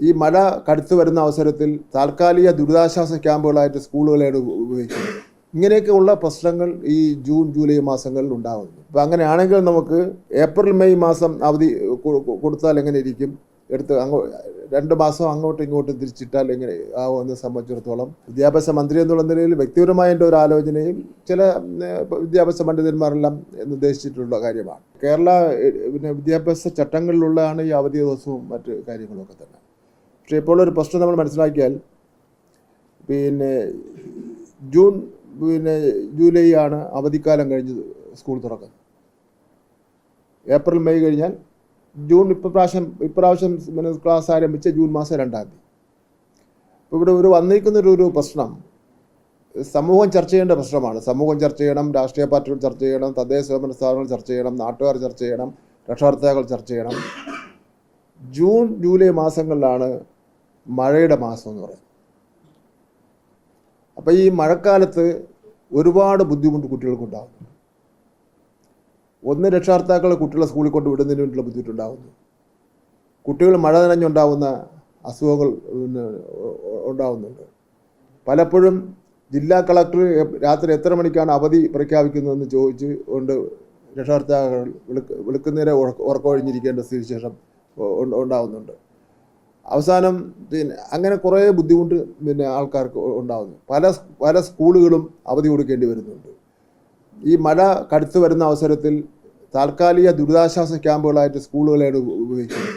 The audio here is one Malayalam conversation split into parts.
ഈ മഴ കടുത്തു വരുന്ന അവസരത്തിൽ താൽക്കാലിക ദുരിതാശ്വാസ ക്യാമ്പുകളായിട്ട് സ്കൂളുകളായിട്ട് ഉപയോഗിക്കുന്നത്. ഇങ്ങനെയൊക്കെയുള്ള പ്രശ്നങ്ങൾ ഈ ജൂൺ ജൂലൈ മാസങ്ങളിൽ ഉണ്ടാകുന്നു. അപ്പം അങ്ങനെയാണെങ്കിൽ നമുക്ക് ഏപ്രിൽ മെയ് മാസം അവധി കൊടുത്താൽ എങ്ങനെ ഇരിക്കും? എടുത്ത് 2 മാസം അങ്ങോട്ടും ഇങ്ങോട്ടും തിരിച്ചിട്ടാൽ എങ്ങനെ ആവുമെന്ന് സംബന്ധിച്ചിടത്തോളം വിദ്യാഭ്യാസ മന്ത്രി എന്നുള്ള നിലയിൽ വ്യക്തിപരമായ എൻ്റെ ഒരു ആലോചനയും ചില വിദ്യാഭ്യാസ പണ്ഡിതന്മാരെല്ലാം നിർദ്ദേശിച്ചിട്ടുള്ള കാര്യമാണ്. കേരള വിദ്യാഭ്യാസ ചട്ടങ്ങളിലുള്ളതാണ് ഈ അവധി ദിവസവും മറ്റ് കാര്യങ്ങളൊക്കെ തന്നെ. പക്ഷേ ഇപ്പോൾ ഒരു പ്രശ്നം നമ്മൾ മനസ്സിലാക്കിയാൽ ജൂൺ ജൂലൈ ആണ് അവധിക്കാലം കഴിഞ്ഞ് സ്കൂൾ തുറക്കുന്നത്. ഏപ്രിൽ മെയ് കഴിഞ്ഞാൽ ജൂൺ ഇപ്രാവശ്യം ക്ലാസ് ആരംഭിച്ച ജൂൺ മാസം 2-ാം തീയതി. ഇപ്പോൾ ഇവിടെ വന്നിരിക്കുന്നൊരു പ്രശ്നം സമൂഹം ചർച്ച ചെയ്യേണ്ട പ്രശ്നമാണ്. സമൂഹം ചർച്ച ചെയ്യണം, രാഷ്ട്രീയ പാർട്ടികൾ ചർച്ച ചെയ്യണം, തദ്ദേശ സ്വയംഭരണ സ്ഥാപനങ്ങൾ ചർച്ച ചെയ്യണം, നാട്ടുകാർ ചർച്ച ചെയ്യണം, രക്ഷാകർത്താക്കൾ ചർച്ച ചെയ്യണം. ജൂൺ ജൂലൈ മാസങ്ങളിലാണ് മഴയുടെ മാസം എന്ന് പറയുന്നത്. അപ്പോൾ ഈ മഴക്കാലത്ത് ഒരുപാട് ബുദ്ധിമുട്ട് കുട്ടികൾക്കുണ്ടാകുന്നു. ഒന്ന്, രക്ഷാകർത്താക്കൾ കുട്ടികളെ സ്കൂളിൽ കൊണ്ട് വിടുന്നതിന് വേണ്ടിയുള്ള ബുദ്ധിമുട്ടുണ്ടാകുന്നു. കുട്ടികൾ മഴ നനഞ്ഞുണ്ടാകുന്ന അസുഖങ്ങൾ ഉണ്ടാകുന്നുണ്ട്. പലപ്പോഴും ജില്ലാ കളക്ടർ രാത്രി എത്ര മണിക്കാണ് അവധി പ്രഖ്യാപിക്കുന്നതെന്ന് ചോദിച്ച് കൊണ്ട് രക്ഷാകർത്താക്കൾ വിളിക്കുന്നവരെ ഉറക്കമൊഴിഞ്ഞിരിക്കേണ്ട സ്ഥിതിവിശേഷം ഉണ്ടാകുന്നുണ്ട്. അവസാനം അങ്ങനെ കുറേ ബുദ്ധിമുട്ട് ആൾക്കാർക്ക് ഉണ്ടാകുന്നു. പല സ്കൂളുകളും അവധി കൊടുക്കേണ്ടി വരുന്നുണ്ട്. ഈ മഴ കടുത്തു വരുന്ന അവസരത്തിൽ താൽക്കാലിക ദുരിതാശ്വാസ ക്യാമ്പുകളായിട്ട് സ്കൂളുകളായിട്ട് ഉപയോഗിക്കുന്നത്.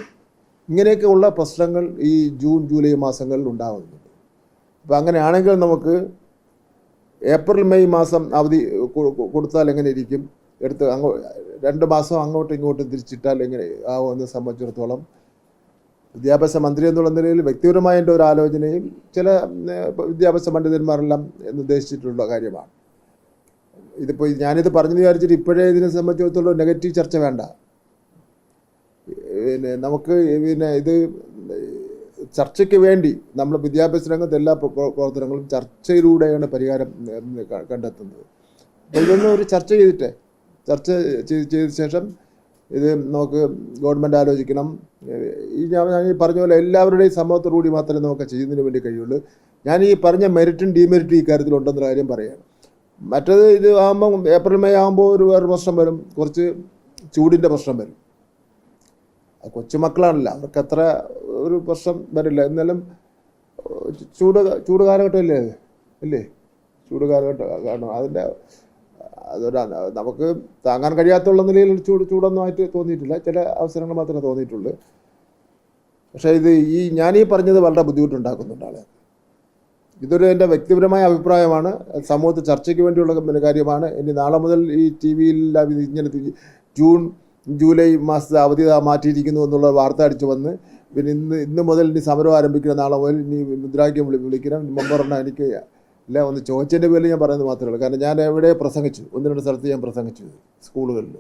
ഇങ്ങനെയൊക്കെയുള്ള പ്രശ്നങ്ങൾ ഈ ജൂൺ ജൂലൈ മാസങ്ങളിൽ ഉണ്ടാകുന്നുണ്ട്. അപ്പം അങ്ങനെയാണെങ്കിൽ നമുക്ക് ഏപ്രിൽ മെയ് മാസം അവധി കൊടുത്താൽ എങ്ങനെ ഇരിക്കും? എടുത്ത് 2 മാസം അങ്ങോട്ടും ഇങ്ങോട്ടും തിരിച്ചിട്ടാൽ എങ്ങനെ ആവുമെന്ന് സംബന്ധിച്ചിടത്തോളം വിദ്യാഭ്യാസ മന്ത്രി എന്നുള്ള നിലയിൽ വ്യക്തിപരമായ എൻ്റെ ഒരു ആലോചനയും ചില വിദ്യാഭ്യാസ പണ്ഡിതന്മാരെല്ലാം നിർദ്ദേശിച്ചിട്ടുള്ള കാര്യമാണ്. ഇതിപ്പോൾ ഞാനിത് പറഞ്ഞു വിചാരിച്ചിട്ട് ഇപ്പോഴേ ഇതിനെ സംബന്ധിച്ചിടത്തോളം നെഗറ്റീവ് ചർച്ച വേണ്ട. നമുക്ക് ഇത് ചർച്ചയ്ക്ക് വേണ്ടി നമ്മൾ വിദ്യാഭ്യാസ രംഗത്തെ എല്ലാ പ്രവർത്തനങ്ങളും ചർച്ചയിലൂടെയാണ് പരിഹാരം കണ്ടെത്തുന്നത്. അപ്പോൾ ഇതൊന്നും ഒരു ചർച്ച ചെയ്ത ശേഷം ഇത് നമുക്ക് ഗവൺമെൻറ് ആലോചിക്കണം. ഞാൻ ഈ പറഞ്ഞ പോലെ എല്ലാവരുടെയും സമ്മതത്തോടുകൂടി മാത്രമേ നമുക്ക് ചെയ്യുന്നതിന് വേണ്ടി കഴിയുള്ളൂ. ഞാൻ ഈ പറഞ്ഞ മെറിറ്റും ഡീമെറിറ്റും ഈ കാര്യത്തിലുണ്ടെന്ന കാര്യം പറയാം. മറ്റേത് ഇത് ആകുമ്പം ഏപ്രിൽ മെയ് ആകുമ്പോൾ വേറെ പ്രശ്നം വരും, കുറച്ച് ചൂടിൻ്റെ പ്രശ്നം വരും. കൊച്ചുമക്കളാണല്ലോ, അവർക്ക് അത്ര ഒരു പ്രശ്നം വരില്ല. എന്നാലും ചൂട് കാലഘട്ടമല്ലേ അല്ലേ? ചൂട് കാലഘട്ടം അതിൻ്റെ നമുക്ക് താങ്ങാൻ കഴിയാത്തുള്ള നിലയിൽ ചൂടൊന്നും ആയിട്ട് തോന്നിയിട്ടില്ല. ചില അവസരങ്ങൾ മാത്രമേ തോന്നിയിട്ടുള്ളൂ. പക്ഷേ ഞാനീ പറഞ്ഞത് വളരെ ബുദ്ധിമുട്ടുണ്ടാക്കുന്നുണ്ട് ആളെ. ഇതൊരു എൻ്റെ വ്യക്തിപരമായ അഭിപ്രായമാണ്. സമൂഹത്തിൽ ചർച്ചയ്ക്ക് വേണ്ടിയുള്ള കാര്യമാണ്. ഇനി നാളെ മുതൽ ഈ ടി വിയിൽ ഇങ്ങനെ ജൂൺ ജൂലൈ മാസത്തെ അവധി മാറ്റിയിരിക്കുന്നു എന്നുള്ള വാർത്ത അടിച്ചു വന്ന് പിന്നെ ഇന്ന് മുതൽ ഇനി സമരം ആരംഭിക്കണം, നാളെ മുതൽ ഇനി മുദ്രാവാക്യം വിളിക്കണം, മെമ്പറിനെ എനിക്ക് ഇല്ല ഒന്ന് ചോദിച്ചതിൻ്റെ പേരിൽ ഞാൻ പറയുന്നത് മാത്രമേ ഉള്ളൂ. കാരണം ഞാൻ എവിടെ പ്രസംഗിച്ചു, 1-2 സ്ഥലത്ത് ഞാൻ പ്രസംഗിച്ചു സ്കൂളുകളിൽ.